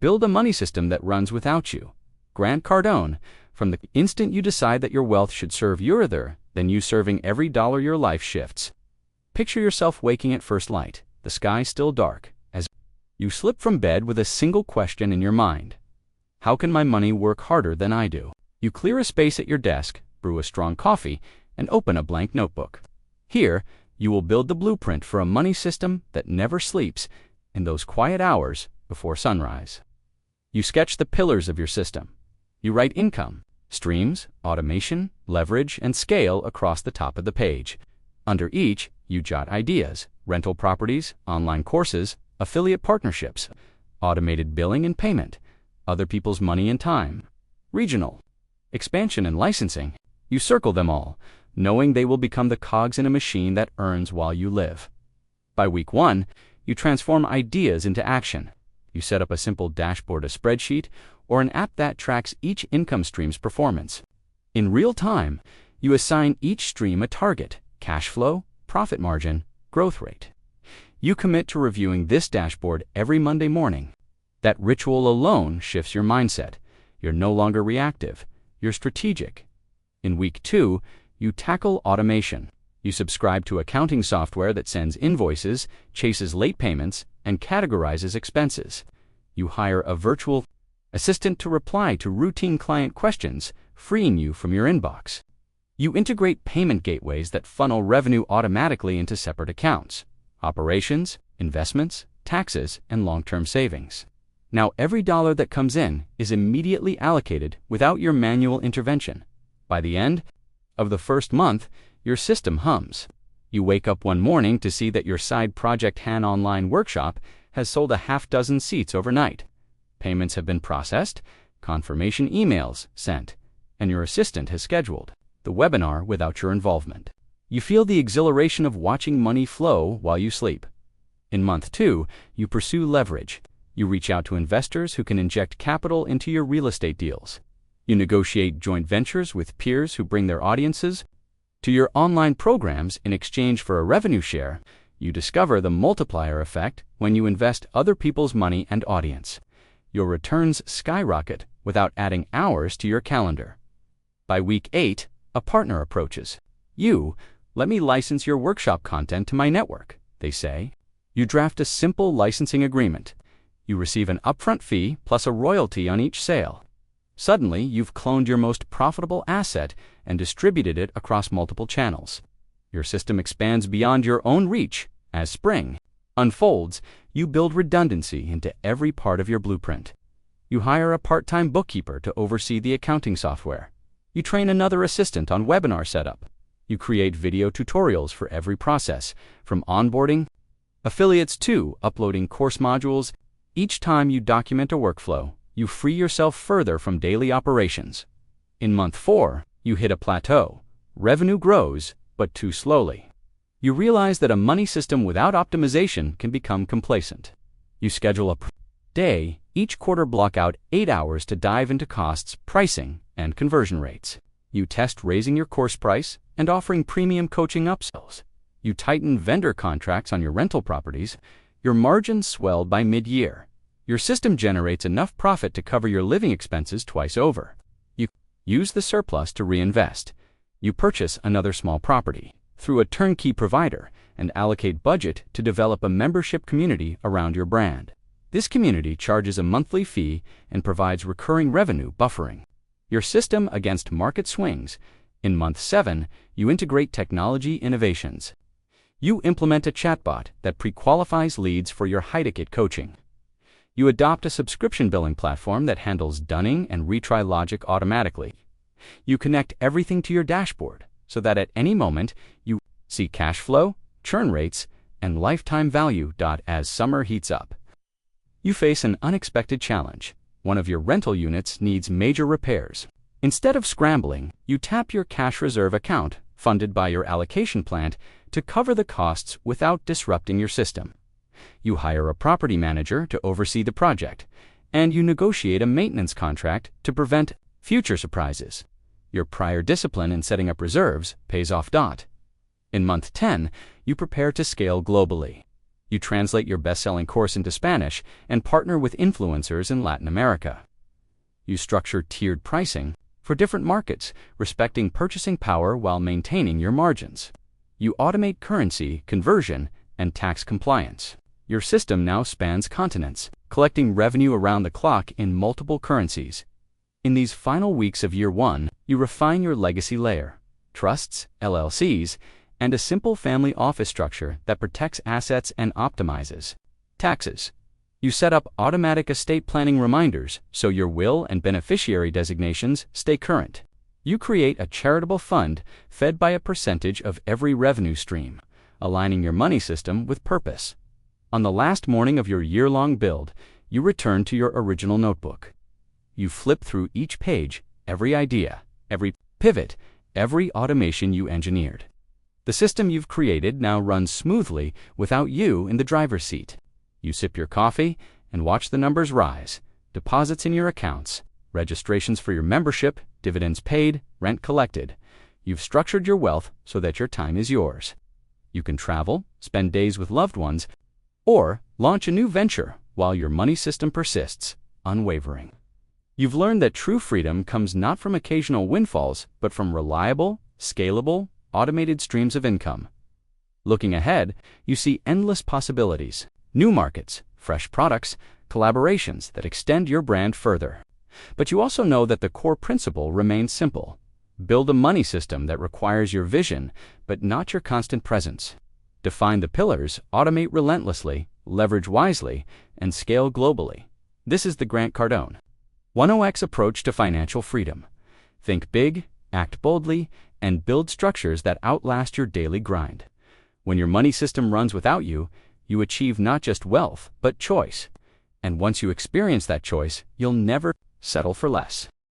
Build a money system that runs without you. Grant Cardone. From the instant you decide that your wealth should serve you then you serving every dollar your life shifts. Picture yourself waking at first light, the sky still dark, as you slip from bed with a single question in your mind. How can my money work harder than I do? You clear a space at your desk, brew a strong coffee, and open a blank notebook. Here, you will build the blueprint for a money system that never sleeps in those quiet hours before sunrise. You sketch the pillars of your system. You write income, streams, automation, leverage, and scale across the top of the page. Under each, you jot ideas, rental properties, online courses, affiliate partnerships, automated billing and payment, other people's money and time, regional, expansion and licensing. You circle them all, knowing they will become the cogs in a machine that earns while you live. By week 1, you transform ideas into action. You set up a simple dashboard, a spreadsheet, or an app that tracks each income stream's performance. In real time, you assign each stream a target: cash flow, profit margin, growth rate. You commit to reviewing this dashboard every Monday morning. That ritual alone shifts your mindset. You're no longer reactive, you're strategic. In week 2, you tackle automation. You subscribe to accounting software that sends invoices, chases late payments, and categorizes expenses. You hire a virtual assistant to reply to routine client questions, freeing you from your inbox. You integrate payment gateways that funnel revenue automatically into separate accounts: operations, investments, taxes, and long-term savings. Now every dollar that comes in is immediately allocated without your manual intervention. By the end of the first month, your system hums. You wake up one morning to see that your side project Han online workshop has sold a half-dozen seats overnight. Payments have been processed, confirmation emails sent, and your assistant has scheduled the webinar without your involvement. You feel the exhilaration of watching money flow while you sleep. In month 2, you pursue leverage. You reach out to investors who can inject capital into your real estate deals. You negotiate joint ventures with peers who bring their audiences to your online programs in exchange for a revenue share. You discover the multiplier effect when you invest other people's money and audience. Your returns skyrocket without adding hours to your calendar. By week 8, a partner approaches. Let me license your workshop content to my network, they say. You draft a simple licensing agreement. You receive an upfront fee plus a royalty on each sale. Suddenly, you've cloned your most profitable asset and distributed it across multiple channels. Your system expands beyond your own reach. As spring unfolds, you build redundancy into every part of your blueprint. You hire a part-time bookkeeper to oversee the accounting software. You train another assistant on webinar setup. You create video tutorials for every process, from onboarding affiliates to uploading course modules. Each time you document a workflow, you free yourself further from daily operations. In month 4, you hit a plateau. Revenue grows, but too slowly. You realize that a money system without optimization can become complacent. You schedule a day, each quarter block out 8 hours to dive into costs, pricing, and conversion rates. You test raising your course price and offering premium coaching upsells. You tighten vendor contracts on your rental properties. Your margins swelled by mid-year. Your system generates enough profit to cover your living expenses twice over. You use the surplus to reinvest. You purchase another small property through a turnkey provider and allocate budget to develop a membership community around your brand. This community charges a monthly fee and provides recurring revenue buffering your system against market swings. In month 7, you integrate technology innovations. You implement a chatbot that pre-qualifies leads for your high-ticket coaching. You adopt a subscription billing platform that handles dunning and retry logic automatically. You connect everything to your dashboard so that at any moment you see cash flow, churn rates, and lifetime value. As summer heats up, you face an unexpected challenge. One of your rental units needs major repairs. Instead of scrambling, you tap your cash reserve account, funded by your allocation plan, to cover the costs without disrupting your system. You hire a property manager to oversee the project, and you negotiate a maintenance contract to prevent future surprises. Your prior discipline in setting up reserves pays off. In month 10, you prepare to scale globally. You translate your best-selling course into Spanish and partner with influencers in Latin America. You structure tiered pricing for different markets, respecting purchasing power while maintaining your margins. You automate currency, conversion, and tax compliance. Your system now spans continents, collecting revenue around the clock in multiple currencies. In these final weeks of year one, you refine your legacy layer, trusts, LLCs, and a simple family office structure that protects assets and optimizes taxes. You set up automatic estate planning reminders so your will and beneficiary designations stay current. You create a charitable fund fed by a percentage of every revenue stream, aligning your money system with purpose. On the last morning of your year-long build, you return to your original notebook. You flip through each page, every idea, every pivot, every automation you engineered. The system you've created now runs smoothly without you in the driver's seat. You sip your coffee and watch the numbers rise, deposits in your accounts, registrations for your membership, dividends paid, rent collected. You've structured your wealth so that your time is yours. You can travel, spend days with loved ones, or launch a new venture while your money system persists, unwavering. You've learned that true freedom comes not from occasional windfalls, but from reliable, scalable, automated streams of income. Looking ahead, you see endless possibilities, new markets, fresh products, collaborations that extend your brand further. But you also know that the core principle remains simple. Build a money system that requires your vision, but not your constant presence. Define the pillars, automate relentlessly, leverage wisely, and scale globally. This is the Grant Cardone 100x approach to financial freedom. Think big, act boldly, and build structures that outlast your daily grind. When your money system runs without you, you achieve not just wealth, but choice. And once you experience that choice, you'll never settle for less.